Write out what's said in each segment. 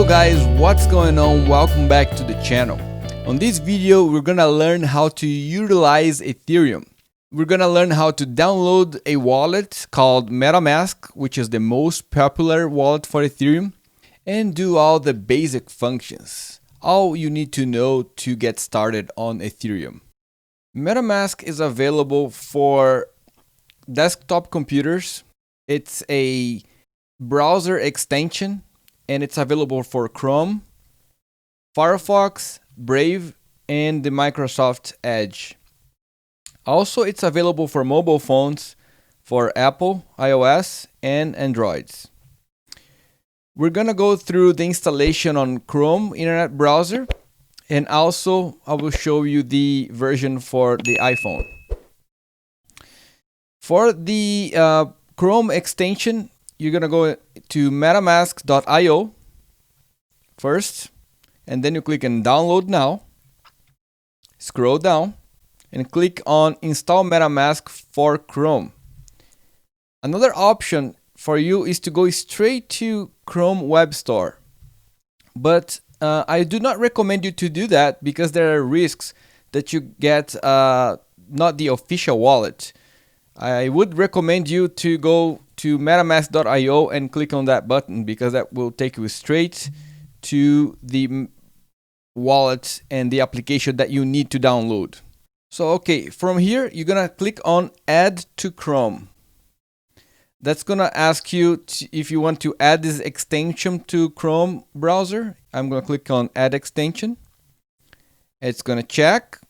Hello guys, what's going on? Welcome back to the channel. On this video, we're gonna learn how to utilize Ethereum. We're gonna learn how to download a wallet called MetaMask, which is the most popular wallet for Ethereum, and do all the basic functions. All you need to know to get started on Ethereum. MetaMask is available for desktop computers. It's a browser extension and it's available for Chrome, Firefox, Brave, and the Microsoft Edge. Also, it's available for mobile phones for Apple, iOS, and Androids. We're gonna go through the installation on Chrome internet browser, and also I will show you the version for the iPhone. For the Chrome extension, you're gonna go to metamask.io first, and then you click on download now. Scroll down and click on install MetaMask for Chrome. Another option for you is to go straight to Chrome Web Store, but I do not recommend you to do that because there are risks that you get not the official wallet. I would recommend you to go to metamask.io and click on that button because that will take you straight to the wallet and the application that you need to download. So okay, from here you're gonna click on add to Chrome. That's gonna ask you if you want to add this extension to Chrome browser. I'm gonna click on add extension. It's gonna check,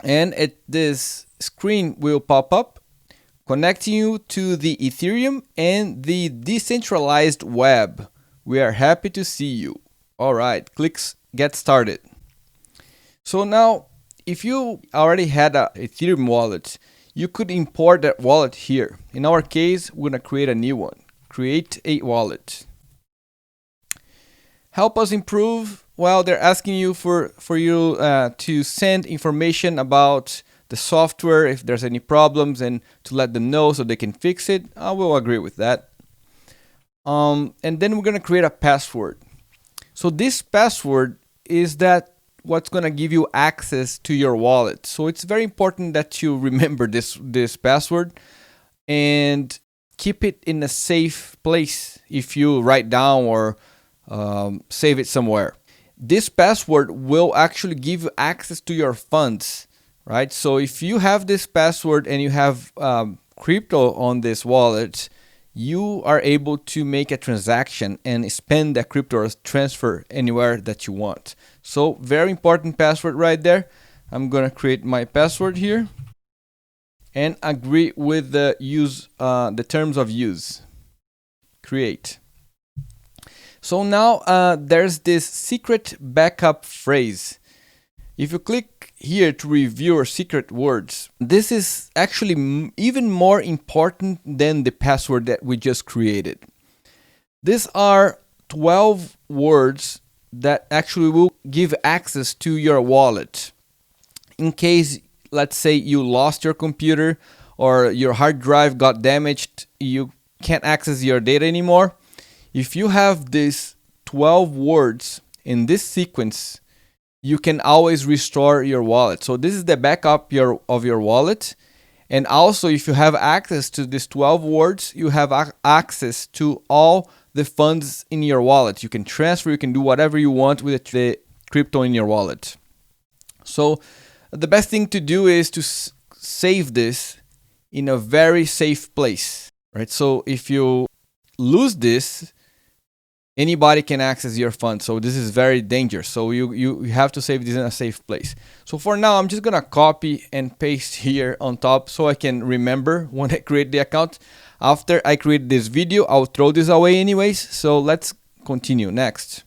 and this screen will pop up connecting you to the Ethereum and the decentralized web. We are happy to see you. All right, click get started. So now, if you already had a Ethereum wallet, you could import that wallet here. In our case, we're gonna create a new one. Create a wallet. Help us improve. Well, they're asking you for you to send information about the software, if there's any problems, and to let them know so they can fix it. I will agree with that. And then we're gonna create a password. So this password is what's gonna give you access to your wallet. So it's very important that you remember this password and keep it in a safe place if you write down or save it somewhere. This password will actually give you access to your funds, right? So if you have this password and you have crypto on this wallet, you are able to make a transaction and spend that crypto or transfer anywhere that you want. So very important password right there. I'm gonna create my password here and agree with the terms of use. Create. So now there's this secret backup phrase. If you click here to review your secret words, this is actually even more important than the password that we just created. These are 12 words that actually will give access to your wallet. In case, let's say you lost your computer or your hard drive got damaged, you can't access your data anymore. If you have these 12 words in this sequence, you can always restore your wallet. So this is the backup of your wallet. And also, if you have access to these 12 words, you have access to all the funds in your wallet. You can transfer, you can do whatever you want with the crypto in your wallet. So the best thing to do is to save this in a very safe place, right? So if you lose this, anybody can access your funds. So this is very dangerous. So you have to save this in a safe place. So for now, I'm just gonna copy and paste here on top so I can remember when I create the account. After I create this video, I'll throw this away anyways. So let's continue next.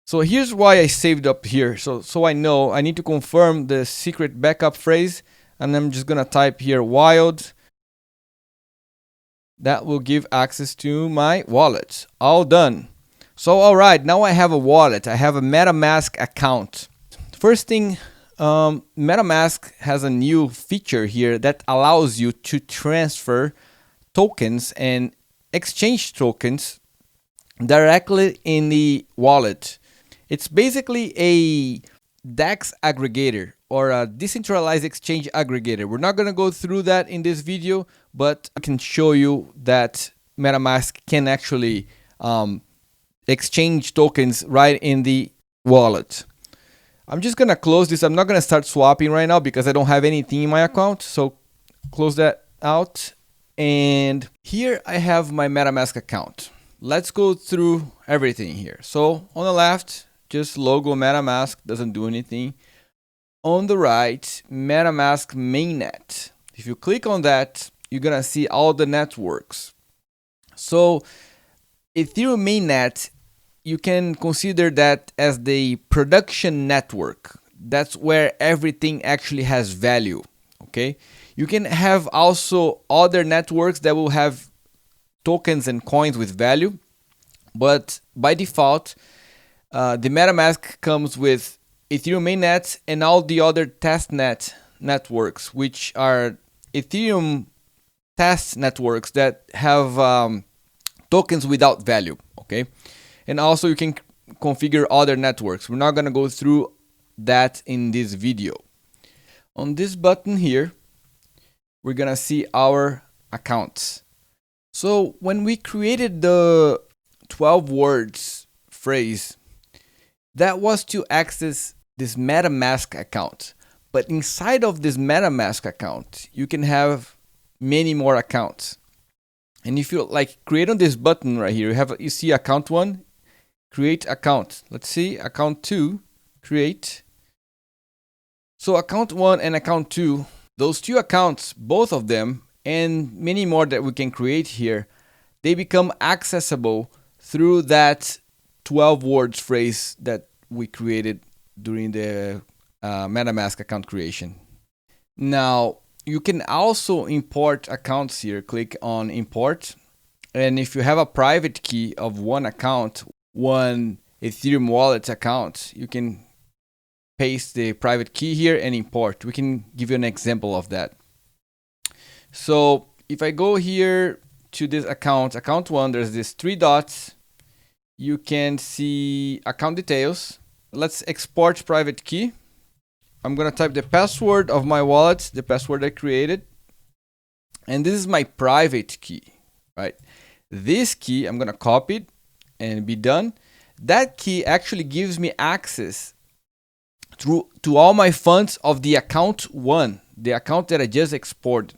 So here's why I saved up here. So I know I need to confirm the secret backup phrase, and I'm just gonna type here wild. That will give access to my wallet. All done. So all right, now I have a wallet. I have a MetaMask account. First thing, MetaMask has a new feature here that allows you to transfer tokens and exchange tokens directly in the wallet. It's basically a DEX aggregator or a decentralized exchange aggregator. We're not going to go through that in this video, but I can show you that MetaMask can actually exchange tokens right in the wallet. I'm just going to close this. I'm not going to start swapping right now because I don't have anything in my account. So close that out. And here I have my MetaMask account. Let's go through everything here. So on the left, just logo MetaMask, doesn't do anything. On the right, MetaMask mainnet. If you click on that, you're gonna see all the networks. So Ethereum mainnet, you can consider that as the production network. That's where everything actually has value. Okay, you can have also other networks that will have tokens and coins with value, but by default, the MetaMask comes with Ethereum mainnet and all the other testnet networks, which are Ethereum test networks that have tokens without value. Okay, and also you can configure other networks. We're not going to go through that in this video. On this button here, we're going to see our accounts. So when we created the 12 words phrase, that was to access this MetaMask account. But inside of this MetaMask account, you can have many more accounts. And if you like create on this button right here, you see account 1, create account. Let's see, account 2, create. So account 1 and account 2, those two accounts, both of them, and many more that we can create here, they become accessible through that 12 words phrase that we created during the MetaMask account creation. Now, you can also import accounts here. Click on import. And if you have a private key of one account, one Ethereum wallet account, you can paste the private key here and import. We can give you an example of that. So if I go here to this account 1, there's this 3 dots. You can see account details. Let's export private key. I'm going to type the password of my wallet, the password I created. And this is my private key, right? This key, I'm going to copy it and be done. That key actually gives me access to all my funds of the account 1, the account that I just exported.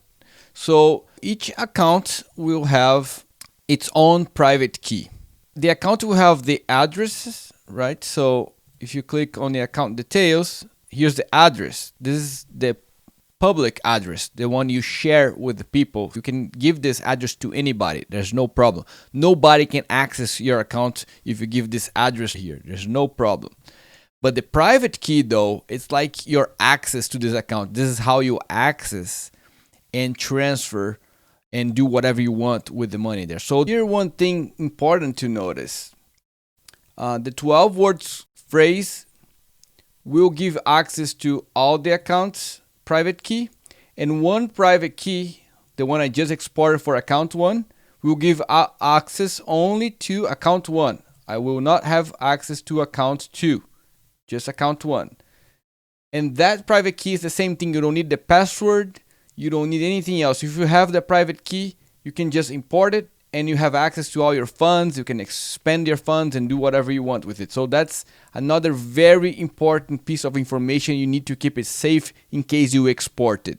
So each account will have its own private key. The account will have the addresses, right? So if you click on the account details, here's the address. This is the public address, the one you share with the people. You can give this address to anybody. There's no problem. Nobody can access your account if you give this address here. There's no problem. But the private key, though, it's like your access to this account. This is how you access and transfer and do whatever you want with the money there. So here, one thing important to notice. The 12 words phrase will give access to all the accounts private key, and one private key, the one I just exported for account 1, will give access only to account 1. I will not have access to account 2, just account 1. And that private key is the same thing. You don't need the password. You don't need anything else. If you have the private key, you can just import it and you have access to all your funds. You can expand your funds and do whatever you want with it. So that's another very important piece of information. You need to keep it safe in case you export it.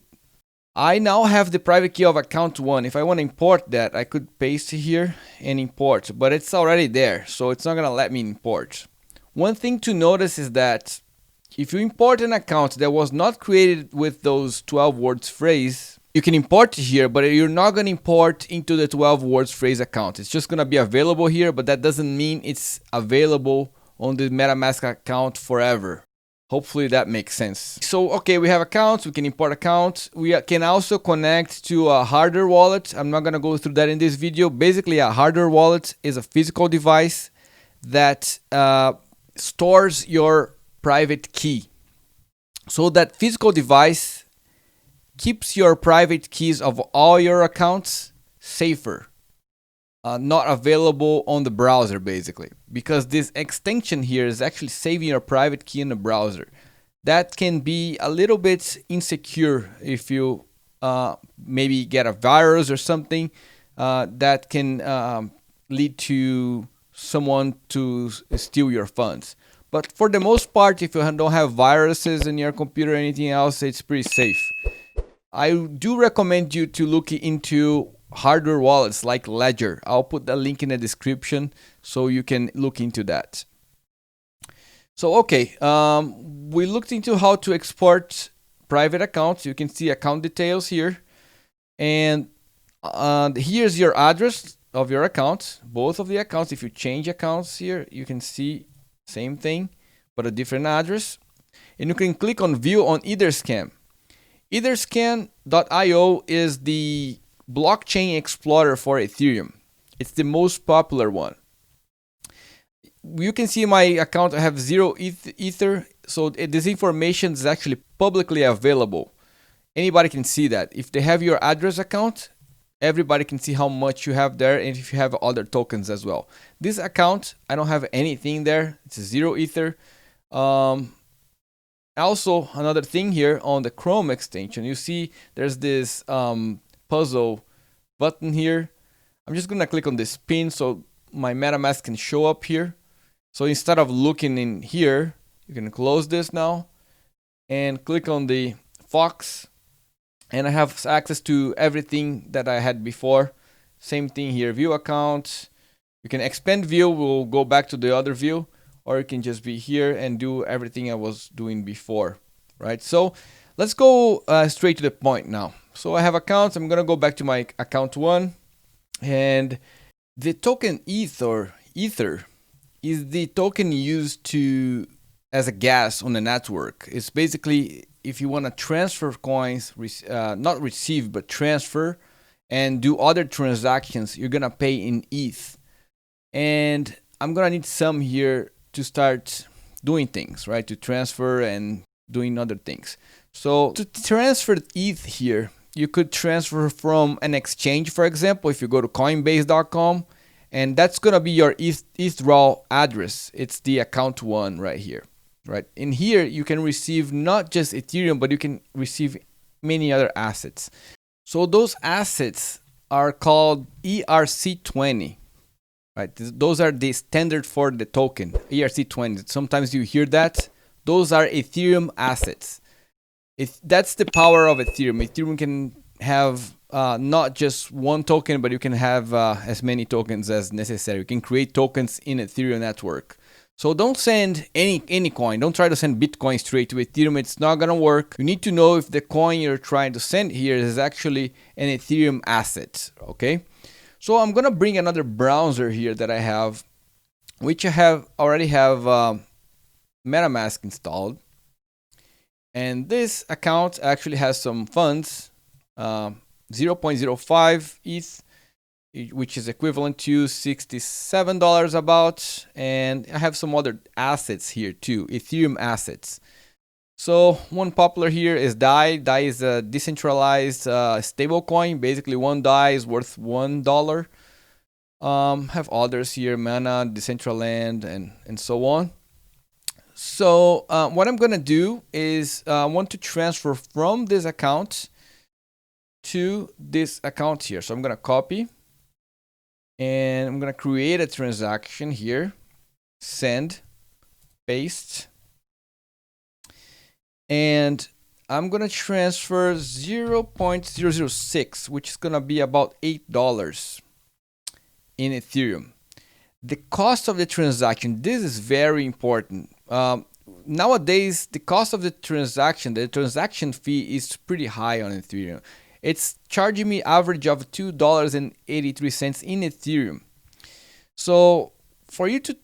I now have the private key of account 1. If I want to import that, I could paste here and import, but it's already there, so it's not going to let me import. One thing to notice is that if you import an account that was not created with those 12 words phrase, you can import it here, but you're not going to import into the 12 words phrase account. It's just going to be available here, but that doesn't mean it's available on the MetaMask account forever. Hopefully that makes sense. So, okay, we have accounts, we can import accounts. We can also connect to a hardware wallet. I'm not going to go through that in this video. Basically, a hardware wallet is a physical device that stores your private key. So that physical device keeps your private keys of all your accounts safer. not available on the browser, basically, because this extension here is actually saving your private key in the browser. That can be a little bit insecure if you maybe get a virus or something that can lead to someone to steal your funds. But for the most part, if you don't have viruses in your computer or anything else, it's pretty safe. I do recommend you to look into hardware wallets like Ledger. I'll put the link in the description so you can look into that. So okay, we looked into how to export private accounts. You can see account details here, and here's your address of your account, both of the accounts. If you change accounts here, you can see same thing but a different address, and you can click on view on Etherscan. Etherscan.io is the blockchain explorer for Ethereum. It's the most popular one. You can see my account, I have 0 ether, so this information is actually publicly available. Anybody can see that. If they have your address account, everybody can see how much you have there, and if you have other tokens as well. This account, I don't have anything there. It's a 0 ether. Also, another thing here on the Chrome extension, you see there's this puzzle button here. I'm just gonna click on this pin so my MetaMask can show up here. So instead of looking in here, you can close this now and click on the Fox, and I have access to everything that I had before. Same thing here, view account. You can expand view, we'll go back to the other view, or you can just be here and do everything I was doing before, right? So let's go straight to the point now. So I have accounts. I'm gonna go back to my account 1, and the token Ether is the token used to as a gas on the network. It's basically if you want to transfer coins, not receive but transfer, and do other transactions, you're gonna pay in ETH. And I'm gonna need some here to start doing things, right? To transfer and doing other things. So to transfer ETH here, you could transfer from an exchange, for example, if you go to coinbase.com, and that's gonna be your ETH raw address. It's the account 1 right here, right? In here, you can receive not just Ethereum, but you can receive many other assets. So those assets are called ERC20. Right, those are the standard for the token, ERC20. Sometimes you hear that. Those are Ethereum assets. That's the power of Ethereum. Ethereum can have not just one token, but you can have as many tokens as necessary. You can create tokens in Ethereum network. So don't send any coin. Don't try to send Bitcoin straight to Ethereum. It's not gonna work. You need to know if the coin you're trying to send here is actually an Ethereum asset. Okay. So I'm gonna bring another browser here that I have, which I already have MetaMask installed, and this account actually has some funds, 0.05 ETH, which is equivalent to $67 about, and I have some other assets here too, Ethereum assets. So one popular here is DAI. DAI is a decentralized stablecoin. Basically, one DAI is worth $1. Have others here, Mana, Decentraland, and so on. So what I'm gonna do is I want to transfer from this account to this account here. So I'm gonna copy, and I'm gonna create a transaction here, send, paste. And I'm gonna transfer 0.006, which is gonna be about $8 in Ethereum. The cost of the transaction, this is very important. Nowadays, the cost of the transaction fee is pretty high on Ethereum. It's charging me average of $2.83 in Ethereum. So for you to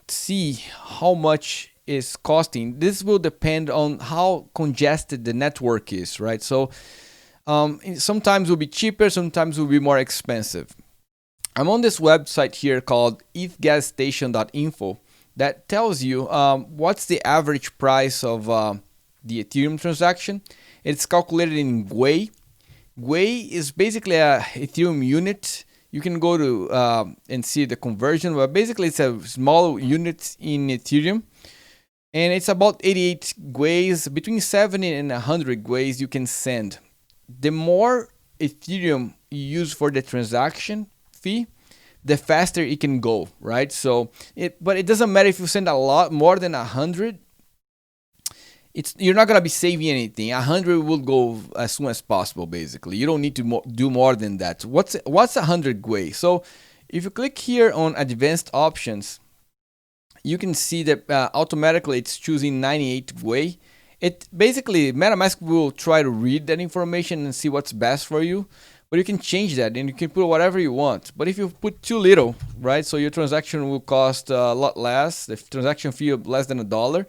see how much is costing, this will depend on how congested the network is, right? So sometimes will be cheaper, sometimes will be more expensive. I'm on this website here called ethgasstation.info that tells you what's the average price of the Ethereum transaction. It's calculated in Gwei. Gwei is basically a Ethereum unit. you can go to and see the conversion. But basically, it's a small unit in Ethereum, and it's about 88 guays. Between 70 and 100 guays you can send. The more Ethereum you use for the transaction fee, the faster it can go, right? So but it doesn't matter if you send a lot more than 100. You're not gonna be saving anything. 100 will go as soon as possible. Basically, you don't need to do more than that. What's 100 guay? So if you click here on advanced options, you can see that automatically it's choosing 98 guay. It basically, MetaMask will try to read that information and see what's best for you, but you can change that and you can put whatever you want. But if you put too little, right, so your transaction will cost a lot less, the transaction fee of less than $1,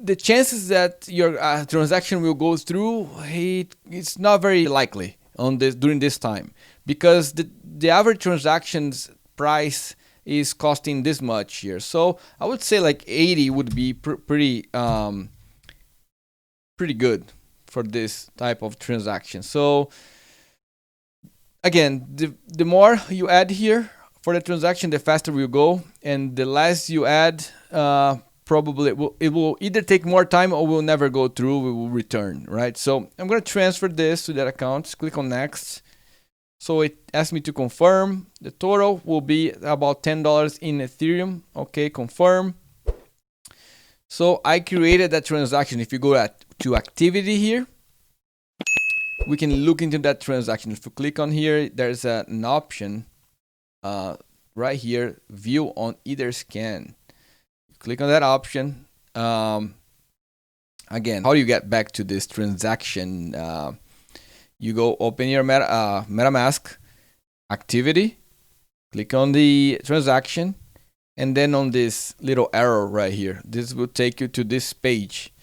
the chances that your transaction will go through, it's not very likely on this during this time, because the average transactions price is costing this much here. So I would say like 80 would be pretty good for this type of transaction. So again, the more you add here for the transaction, the faster we'll go, and the less you add, probably it will either take more time or will never go through. We will return, right? So I'm going to transfer this to that account. Click on next. So it asks me to confirm. The total will be about $10 in Ethereum. Okay, confirm. So I created that transaction. If you go to activity here, we can look into that transaction. If you click on here, there's an option right here, view on either scan. Click on that option. Again, how do you get back to this transaction? You go open your MetaMask activity, click on the transaction, and then on this little arrow right here, this will take you to this page.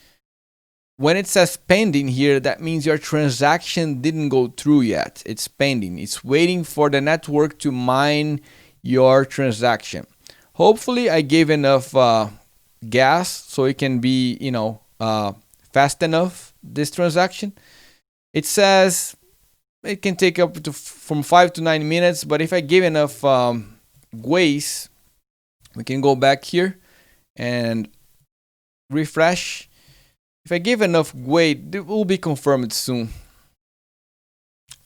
When it says pending here, that means your transaction didn't go through yet. It's pending. It's waiting for the network to mine your transaction. Hopefully I gave enough gas so it can be, fast enough, this transaction. It says it can take up to from 5 to 9 minutes, but if I give enough guays, we can go back here and refresh. If I give enough guay, it will be confirmed soon.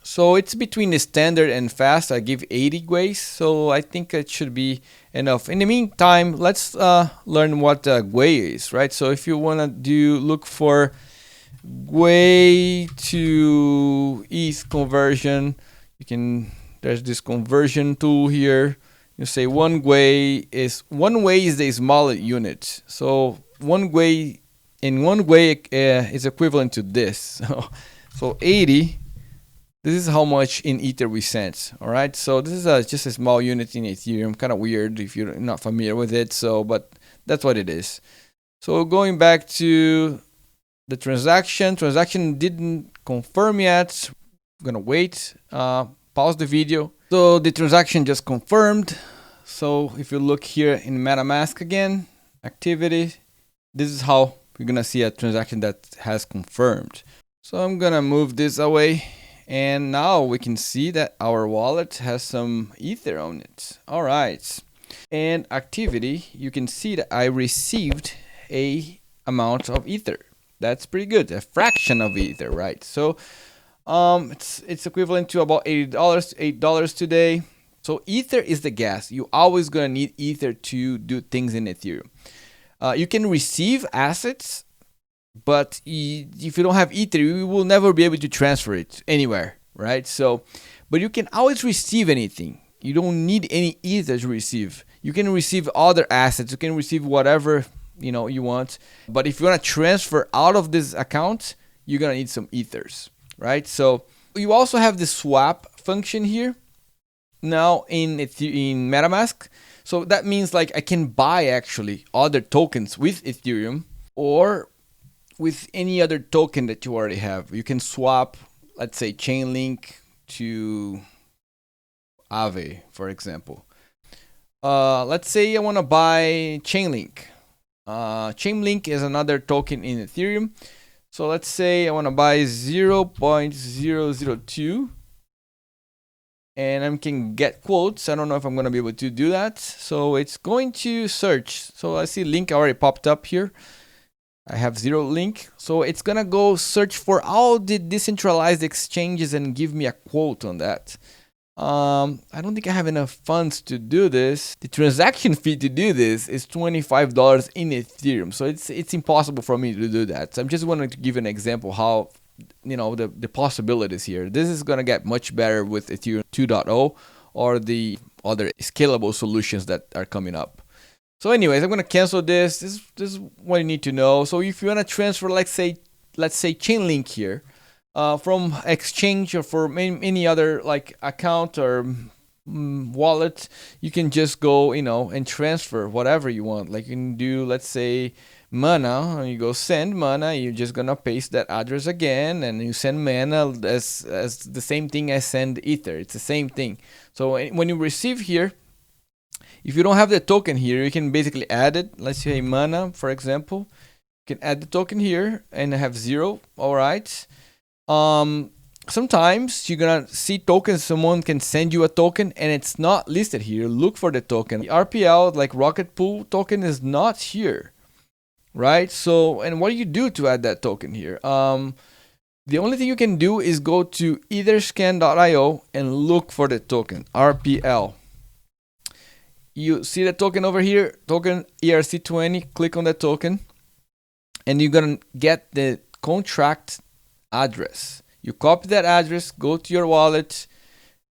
So it's between the standard and fast. I give 80 guays, so I think it should be enough. In the meantime, let's learn what guay is, right? So if you want to look for guay to ETH conversion, there's this conversion tool here. You say one guay is the smaller unit. So one guay is equivalent to this. So 80. This is how much in Ether we sent. All right. So this is just a small unit in Ethereum. Kind of weird if you're not familiar with it. So, but that's what it is. So going back to the transaction didn't confirm yet. I'm gonna wait. Pause the video. So the transaction just confirmed. So if you look here in MetaMask again, activity, this is how we're gonna see a transaction that has confirmed. So I'm gonna move this away. And now we can see that our wallet has some Ether on it. All right. And activity, you can see that I received a amount of Ether. That's pretty good. A fraction of Ether, right? So it's equivalent to about $8 today. So Ether is the gas. You always gonna need Ether to do things in Ethereum. You can receive assets, but if you don't have Ether, you will never be able to transfer it anywhere, right? So, but you can always receive anything. You don't need any Ether to receive. You can receive other assets. You can receive whatever you want. But if you want to transfer out of this account, you're gonna need some Ethers, right? So you also have the swap function here now in MetaMask. So that means like I can buy actually other tokens with Ethereum or with any other token that you already have. You can swap, let's say, Chainlink to Aave, for example. Let's say I want to buy Chainlink. Chainlink is another token in Ethereum. So let's say I want to buy 0.002 and I can get quotes. I don't know if I'm going to be able to do that. So it's going to search. So I see link already popped up here. I have 0 link. So it's going to go search for all the decentralized exchanges and give me a quote on that. I don't think I have enough funds to do this. The transaction fee to do this is $25 in Ethereum. So it's impossible for me to do that. So I'm just wanting to give an example how, you know, the possibilities here. This is going to get much better with Ethereum 2.0 or the other scalable solutions that are coming up. So anyways, I'm going to cancel this. This is what you need to know. So if you want to transfer, let's say Chainlink here, from exchange or from any other like account or wallet, you can just go, you know, and transfer whatever you want. Like you can do, let's say, mana, and you go send mana. You're just gonna paste that address again, and you send mana as the same thing as send ether. It's the same thing. So when you receive here, if you don't have the token here, you can basically add it. Let's say mana, for example. You can add the token here and have 0. All right. Sometimes you're gonna see tokens. Someone can send you a token and it's not listed here. Look for the token. The RPL, like Rocket Pool token, is not here, right? So, and what do you do to add that token here? The only thing you can do is go to etherscan.io and look for the token RPL. You see the token over here, token ERC20. Click on the token, and you're gonna get the contract address. You copy that address, go to your wallet,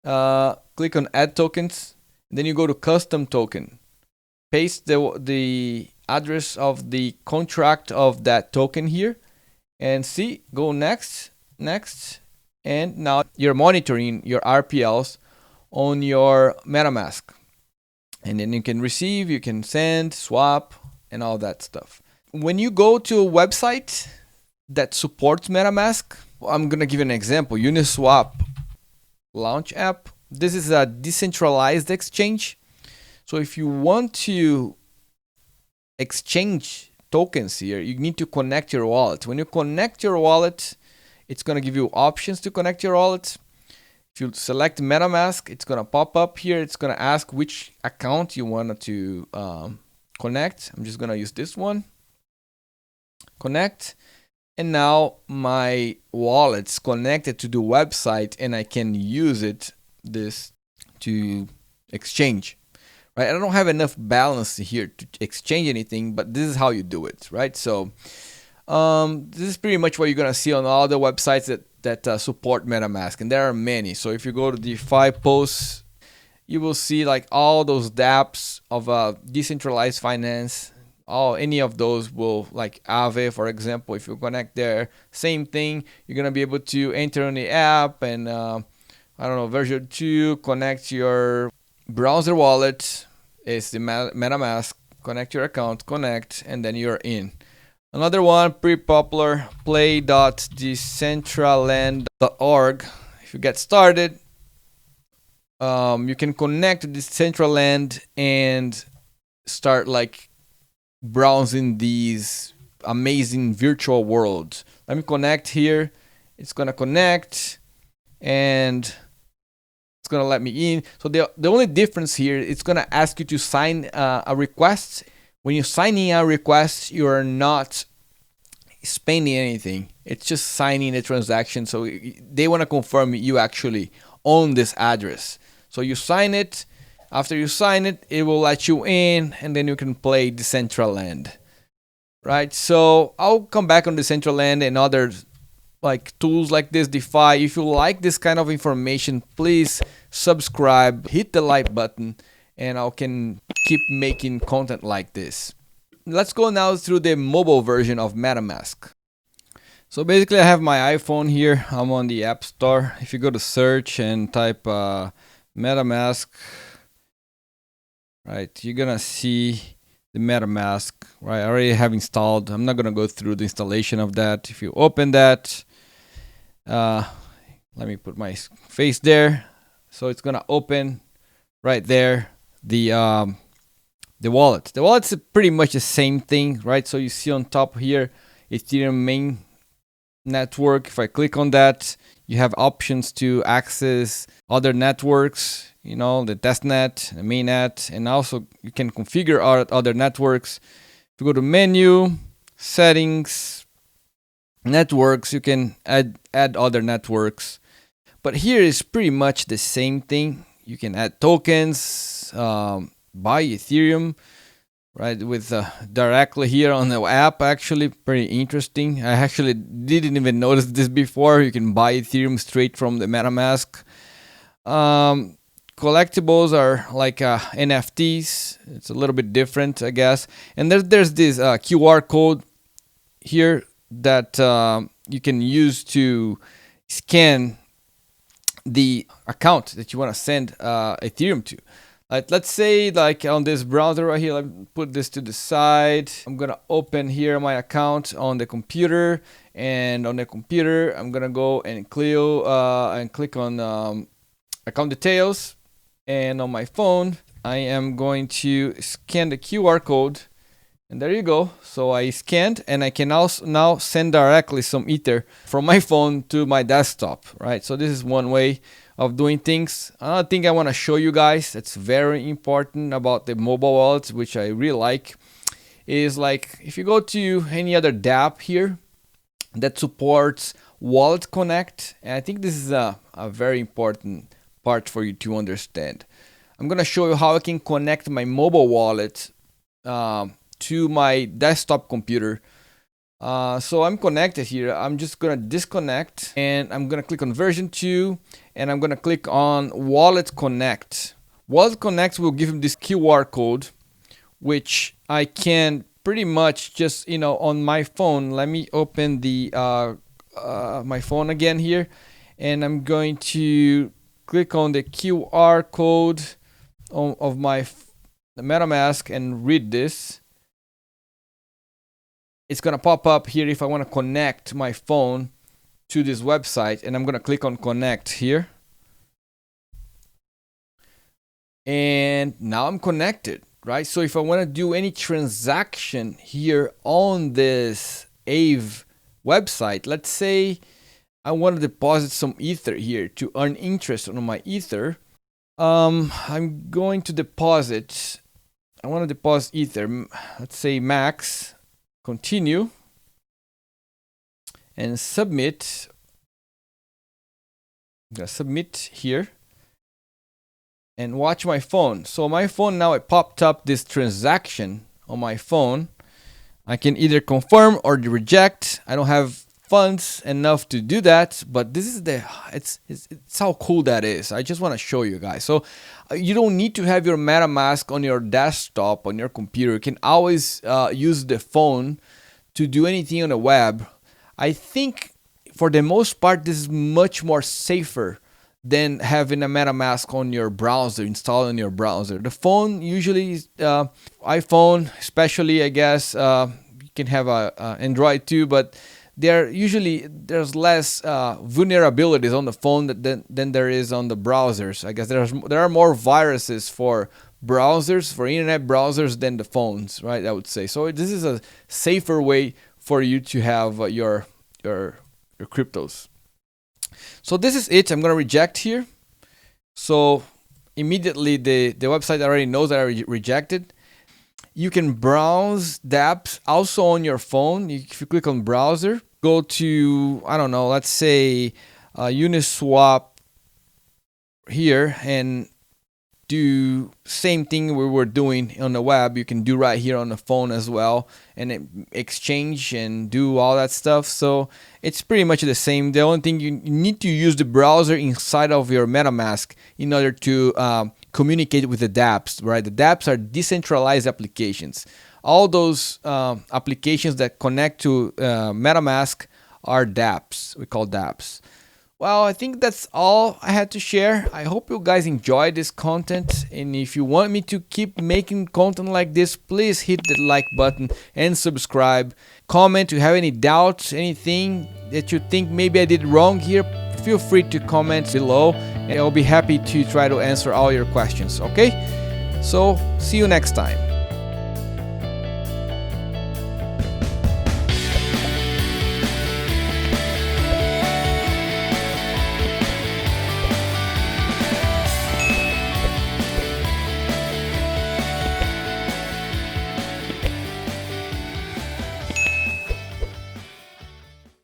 click on add tokens, and then you go to custom token. Paste the address of the contract of that token here, and see, go next, and now you're monitoring your RPLs on your MetaMask. And then you can receive, you can send, swap, and all that stuff. When you go to a website that supports MetaMask, I'm gonna give you an example. Uniswap launch app. This is a decentralized exchange. So if you want to exchange tokens here, you need to connect your wallet. When you connect your wallet, it's gonna give you options to connect your wallet. If you select MetaMask, it's gonna pop up here. It's gonna ask which account you want to connect. I'm just gonna use this one. Connect. And now my wallet's connected to the website, and I can use this to exchange, right? I don't have enough balance here to exchange anything, but this is how you do it, right? So this is pretty much what you're gonna see on all the websites that support MetaMask, and there are many. So if you go to DeFi posts, you will see like all those dApps of decentralized finance. Any of those will, like Aave, for example, if you connect there, same thing. You're gonna be able to enter on the app and I don't know, version 2, connect your browser wallet. It's the MetaMask. Connect your account, connect, and then you're in. Another one, pretty popular, play.decentraland.org. If you get started, you can connect to Decentraland and start like browsing these amazing virtual worlds. Let me connect here. It's gonna connect and it's gonna let me in. So the only difference here, it's gonna ask you to sign a request. When you sign in a request, you are not spending anything. It's just signing a transaction. So they want to confirm you actually own this address. So you sign it. After you sign it, it will let you in, and then you can play Decentraland, right? So I'll come back on Decentraland and other like tools like this, DeFi. If you like this kind of information, please subscribe, hit the like button, and I can keep making content like this. Let's go now through the mobile version of MetaMask. So basically I have my iPhone here. I'm on the App Store. If you go to search and type MetaMask, right, you're gonna see the MetaMask, right? I already have installed. I'm not gonna go through the installation of that. If you open that, let me put my face there. So it's gonna open right there the wallet. The wallet's pretty much the same thing, right? So you see on top here, Ethereum mainnet network. If I click on that, you have options to access other networks, you know, the testnet, the mainnet, and also you can configure other networks. If you go to menu, settings, networks, you can add other networks. But here is pretty much the same thing. You can add tokens, buy Ethereum, right, with directly here on the app. Actually, pretty interesting. I actually didn't even notice this before. You can buy Ethereum straight from the MetaMask. Collectibles are like NFTs. It's a little bit different, I guess. And there's this QR code here that you can use to scan the account that you want to send Ethereum to. Let's say like on this browser right here, let me put this to the side. I'm gonna open here my account on the computer, and on the computer I'm gonna go and click on account details, and on my phone I am going to scan the QR code, and there you go. So I scanned, and I can also now send directly some Ether from my phone to my desktop, right? So this is one way of doing things. Another thing I want to show you guys that's very important about the mobile wallets, which I really like, is like if you go to any other dApp here that supports Wallet Connect, and I think this is a very important part for you to understand. I'm going to show you how I can connect my mobile wallet to my desktop computer. So I'm connected here. I'm just gonna disconnect, and I'm gonna click on version 2, and I'm gonna click on Wallet Connect. Wallet Connect will give me this QR code, which I can pretty much just, you know, on my phone. Let me open the my phone again here, and I'm going to click on the QR code of my MetaMask and read this. It's gonna pop up here if I want to connect my phone to this website, and I'm gonna click on connect here. And now I'm connected, right? So if I want to do any transaction here on this Aave website, let's say I want to deposit some Ether here to earn interest on my Ether. I'm going to deposit, I want to deposit Ether, let's say max. Continue and submit. I'm gonna submit here and watch my phone. So my phone now, it popped up this transaction on my phone. I can either confirm or reject. I don't have funds enough to do that, but this is it's how cool that is. I just want to show you guys. So you don't need to have your MetaMask on your desktop, on your computer. You can always use the phone to do anything on the web. I think for the most part, this is much more safer than having a MetaMask on your browser, installed on your browser. The phone usually, iPhone especially, I guess, you can have a Android too, but there's less vulnerabilities on the phone than there is on the browsers. I guess there are more viruses for browsers, for internet browsers, than the phones, right? I would say. So this is a safer way for you to have your cryptos. So this is it. I'm gonna reject here. So immediately the website already knows that I rejected. You can browse dApps also on your phone. If you click on browser, go to, I don't know, let's say Uniswap here, and do same thing we were doing on the web. You can do right here on the phone as well, and exchange and do all that stuff. So it's pretty much the same. The only thing, you need to use the browser inside of your MetaMask in order to communicate with the dApps, right? The dApps are decentralized applications. All those applications that connect to MetaMask are dApps. We call dApps. Well, I think that's all I had to share. I hope you guys enjoyed this content. And if you want me to keep making content like this, please hit the like button and subscribe. Comment if you have any doubts, anything that you think maybe I did wrong here. Feel free to comment below, and I'll be happy to try to answer all your questions. Okay? So, see you next time.